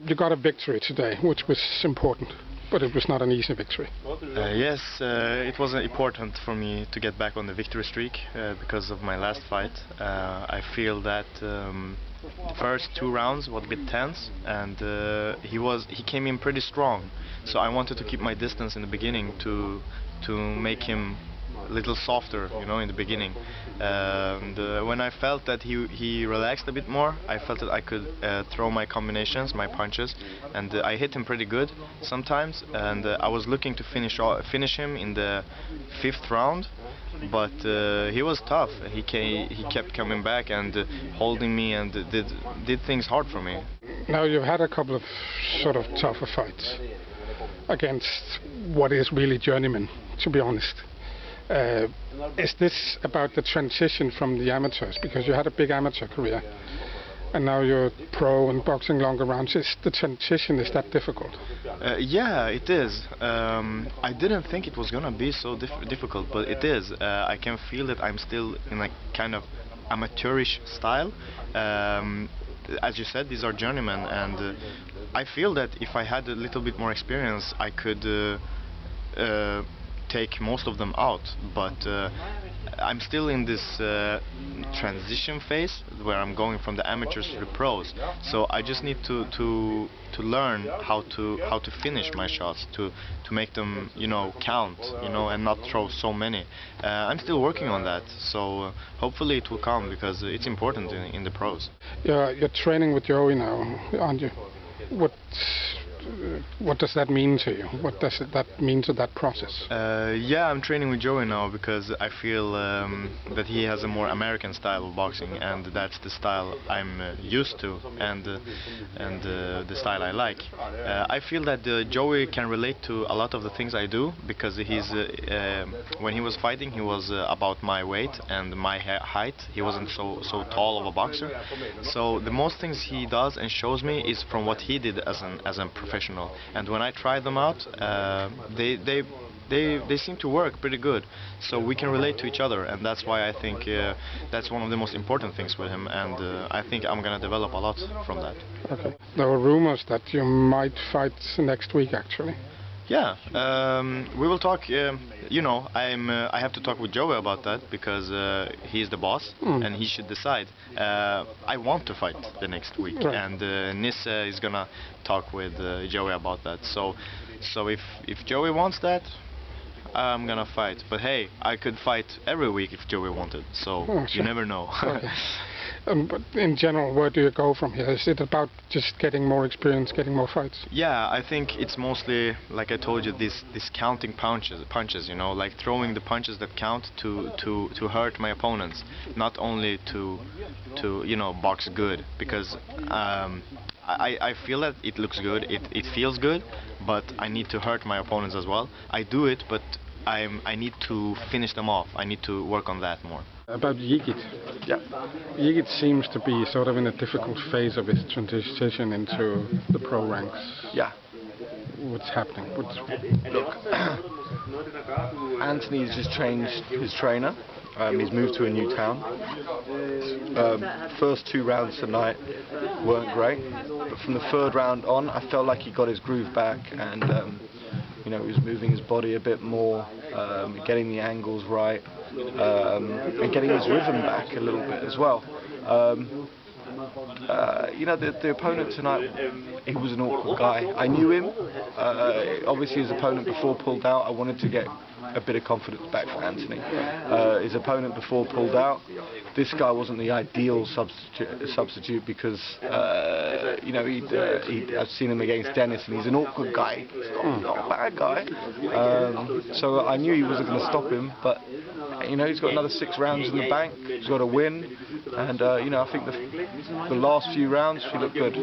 You got a victory today, which was important, but it was not an easy victory. Yes, it was important for me to get back on the victory streak because of my last fight. I feel that the first 2 rounds were a bit tense, and he came in pretty strong. So I wanted to keep my distance in the beginning to make him a little softer, you know, in the beginning. And when I felt that he relaxed a bit more, I felt that I could throw my combinations, my punches, and I hit him pretty good sometimes. And I was looking to finish him in the 5th round, but he was tough. He kept coming back and holding me and did things hard for me. Now you've had a couple of sort of tougher fights against what is really journeymen, to be honest. Is this about the transition from the amateurs? Because you had a big amateur career and now you're pro and boxing longer rounds. Is the transition, is that difficult? Yeah, it is. I didn't think it was gonna be so difficult, but it is. I can feel that I'm still in a kind of amateurish style. As you said, these are journeymen, and I feel that if I had a little bit more experience, I could take most of them out, but I'm still in this transition phase where I'm going from the amateurs to the pros. So I just need to learn how to finish my shots, to make them, you know, count, you know, and not throw so many. I'm still working on that, so hopefully it will come, because it's important in the pros. You're training with Joey now, aren't you? What does that mean to you? What does that mean to that process? Yeah, I'm training with Joey now because I feel that he has a more American style of boxing, and that's the style I'm used to, and the style I like. I feel that Joey can relate to a lot of the things I do, because when he was fighting, he was about my weight and my height. He wasn't so tall of a boxer. So the most things he does and shows me is from what he did as a professional, and when I try them out, they seem to work pretty good, so we can relate to each other, and that's why I think that's one of the most important things with him, and I think I'm gonna develop a lot from that. Okay. There were rumors that you might fight next week, actually. Yeah, we will talk. You know, I have to talk with Joey about that, because he's the boss and he should decide. I want to fight the next week, right. And Nisse is gonna talk with Joey about that. So if Joey wants that, I'm gonna fight. But hey, I could fight every week if Joey wanted. So sure. You never know. Okay. But in general, where do you go from here? Is it about just getting more experience, getting more fights? Yeah, I think it's mostly, like I told you, these counting punches, you know, like throwing the punches that count to hurt my opponents, not only to you know, box good, because I feel that it looks good, it feels good, but I need to hurt my opponents as well. I do it, but I need to finish them off. I need to work on that more. About Yigit. Yeah. Yigit seems to be sort of in a difficult phase of his transition into the pro ranks. Yeah. What's happening? Look, Anthony's just changed his trainer. He's moved to a new town. First 2 rounds tonight weren't great, but from the 3rd round on, I felt like he got his groove back, and you know, he was moving his body a bit more, getting the angles right, and getting his rhythm back a little bit as well. You know, the opponent tonight, he was an awkward guy. I knew him. Obviously, his opponent before pulled out. I wanted to get a bit of confidence back for Anthony. His opponent before pulled out. This guy wasn't the ideal substitute because, you know, I've seen him against Dennis, and he's an awkward guy. He's not a bad guy. So I knew he wasn't going to stop him, but you know, he's got another 6 rounds in the bank. He's got a win, and you know, I think the last few rounds, he looked good.